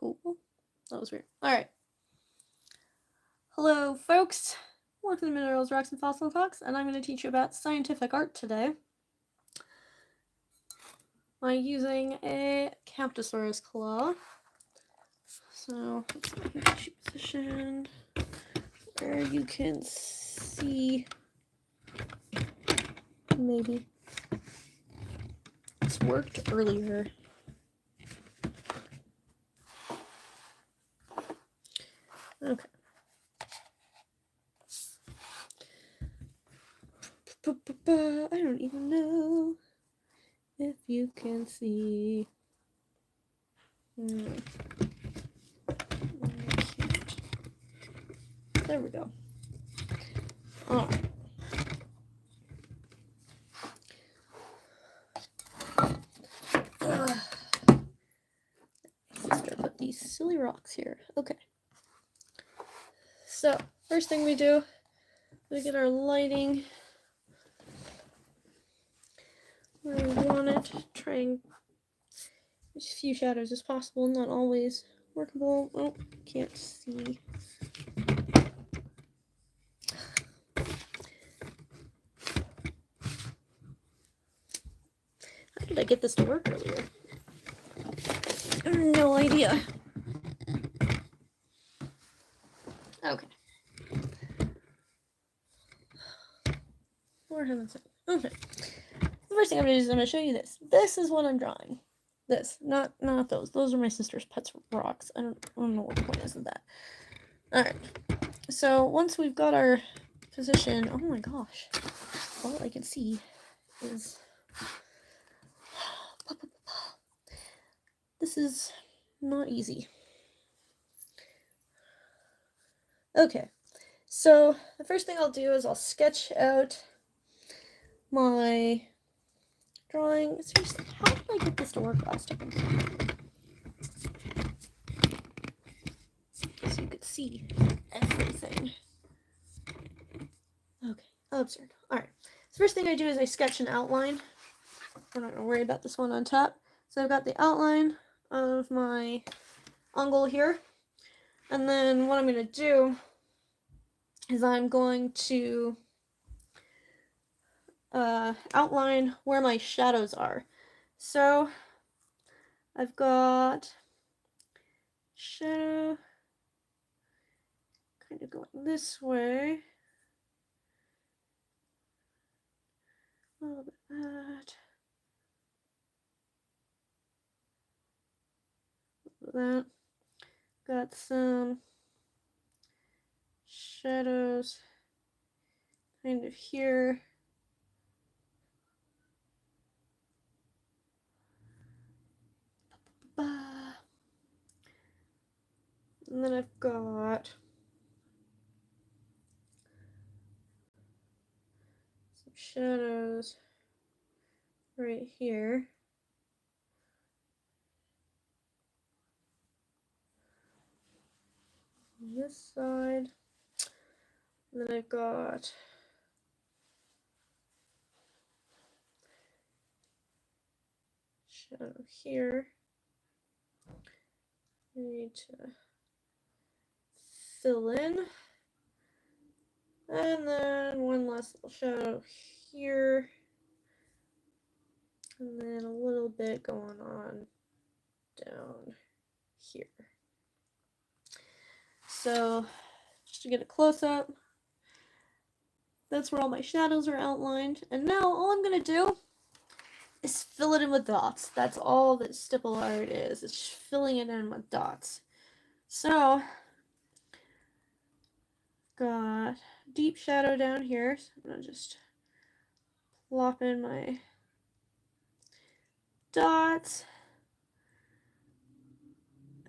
Cool. That was weird. Alright. Hello, folks. Welcome to Minerals, Rocks, and Fossil Talks, and I'm going to teach you about scientific art today by using a Camptosaurus claw. So, let's get you positioned where you can see, maybe. This worked earlier. Okay. I don't even know if you can see. There we go. Alright. Just gotta put these silly rocks here. Okay. So, first thing we do, we get our lighting where we want it. Try and use as few shadows as possible, not always workable. Oh, can't see. How did I get this to work earlier? I have no idea. Okay. Lord heaven's sake. Okay. The first thing I'm going to do is I'm going to show you this. This is what I'm drawing. This, not those. Those are my sister's pets rocks. I don't know what the point is of that. Alright. So once we've got our position, oh my gosh. All I can see is this is not easy. Okay. So the first thing I'll do is I'll sketch out my drawing. Seriously, how did I get this to work last time? So you could see everything. Okay, absurd. Alright, so first thing I do is I sketch an outline. I'm not going to worry about this one on top. So I've got the outline of my angle here. And then what I'm going to do is I'm going to outline where my shadows are. So I've got shadow kind of going this way. A little bit of that. A little bit of that. Got some shadows kind of here. And then I've got some shadows right here. On this side. And then I've got shadow here. I need to fill in. And then one last little shadow here. And then a little bit going on down here. So, just to get a close-up, that's where all my shadows are outlined. And now all I'm going to do is fill it in with dots. That's all that stipple art is. It's just filling it in with dots. So, got deep shadow down here. So I'm going to just plop in my dots.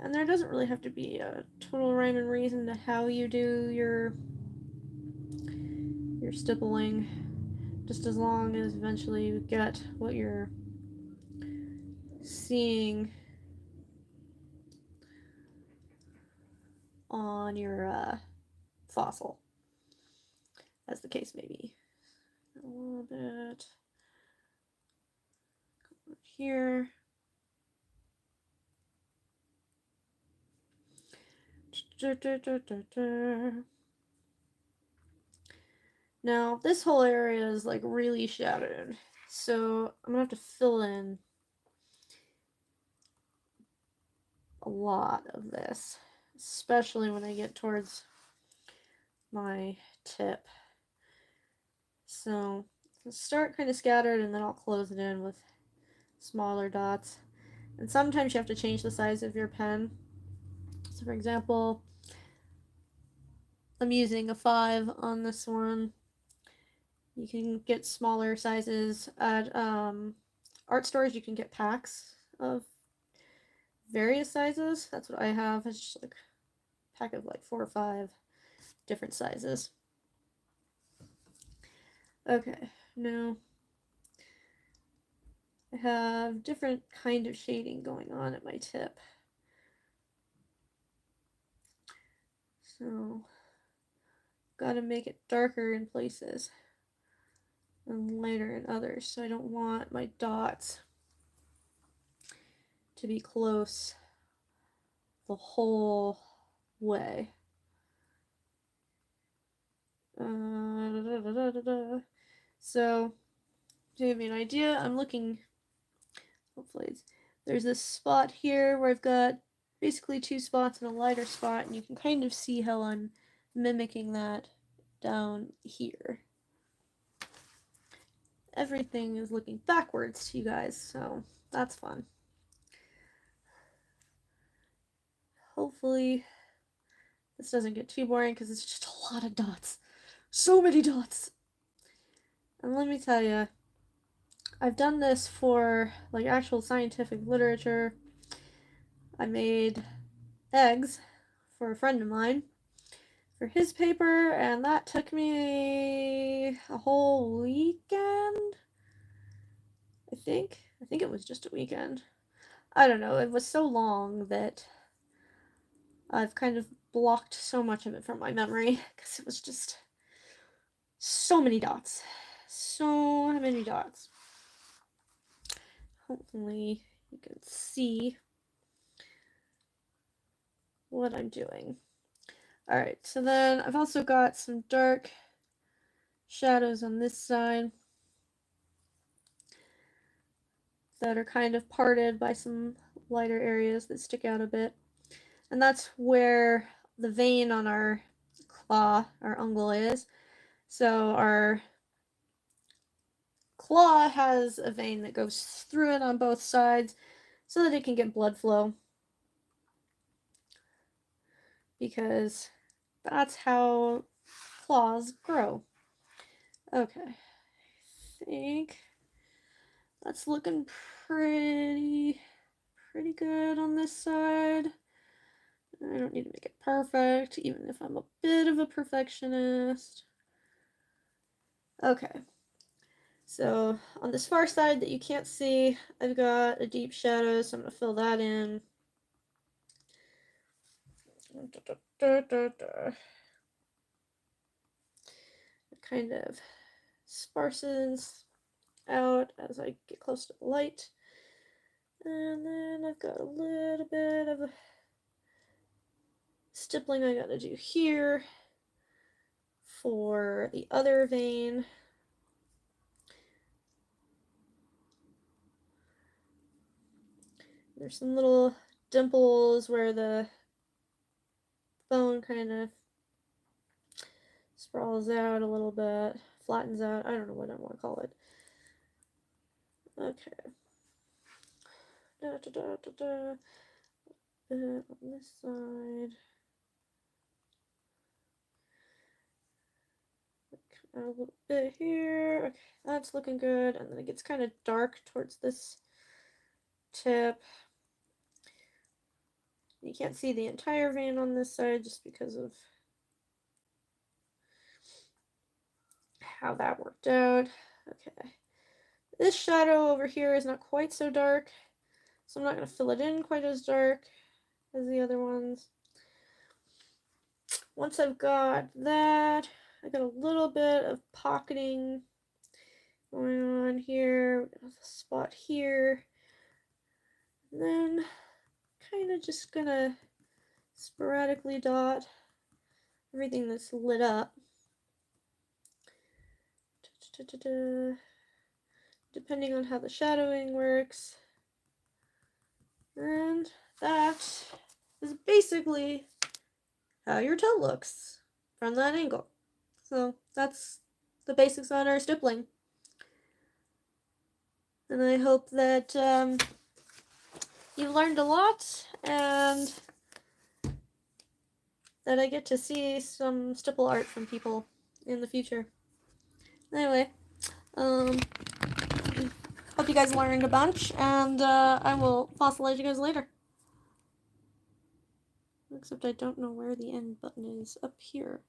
And there doesn't really have to be a total rhyme and reason to how you do your stippling, just as long as eventually you get what you're seeing on your fossil, as the case may be. A little bit here. Now, this whole area is like really shadowed, so I'm gonna have to fill in a lot of this, especially when I get towards my tip. So I'll start kind of scattered and then I'll close it in with smaller dots. And sometimes you have to change the size of your pen. So for example, I'm using a 5 on this one. You can get smaller sizes at art stores. You can get packs of various sizes. That's what I have. It's just like a pack of like 4 or 5 different sizes. Okay, now I have different kind of shading going on at my tip. So gotta make it darker in places and lighter in others. So I don't want my dots to be close the whole way. So to give you an idea, I'm looking, hopefully there's this spot here where I've got basically 2 spots and a lighter spot, and you can kind of see how I'm mimicking that down here. Everything is looking backwards to you guys, so that's fun. Hopefully this doesn't get too boring because it's just a lot of dots. So many dots. And let me tell you, I've done this for like actual scientific literature. I made eggs for a friend of mine for his paper, and that took me a whole weekend. I think it was just a weekend. I don't know, it was so long that I've kind of blocked so much of it from my memory because it was just so many dots. So many dots. Hopefully you can see what I'm doing. Alright, so then I've also got some dark shadows on this side that are kind of parted by some lighter areas that stick out a bit. And that's where the vein on our claw, our ungle, is. So our claw has a vein that goes through it on both sides so that it can get blood flow, because that's how claws grow. Okay, I think that's looking pretty good on this side. I don't need to make it perfect, even if I'm a bit of a perfectionist. Okay, so on this far side that you can't see, I've got a deep shadow, so I'm going to fill that in. It kind of sparsens out as I get close to the light. And then I've got a little bit of a stippling I gotta do here for the other vein. There's some little dimples where the bone kind of sprawls out a little bit, flattens out. I don't know what I want to call it. Okay. On this side. A little bit here. Okay, that's looking good. And then it gets kind of dark towards this tip. You can't see the entire vein on this side just because of how that worked out. Okay. This shadow over here is not quite so dark, so I'm not going to fill it in quite as dark as the other ones. Once I've got that, I got a little bit of pocketing going on here, a spot here, and then kind of just gonna sporadically dot everything that's lit up. Depending on how the shadowing works. And that is basically how your toe looks from that angle. So that's the basics on our stippling. And I hope that you learned a lot, and that I get to see some stipple art from people in the future. Anyway, hope you guys learned a bunch, and I will fossilize you guys later. Except I don't know where the end button is. Up here.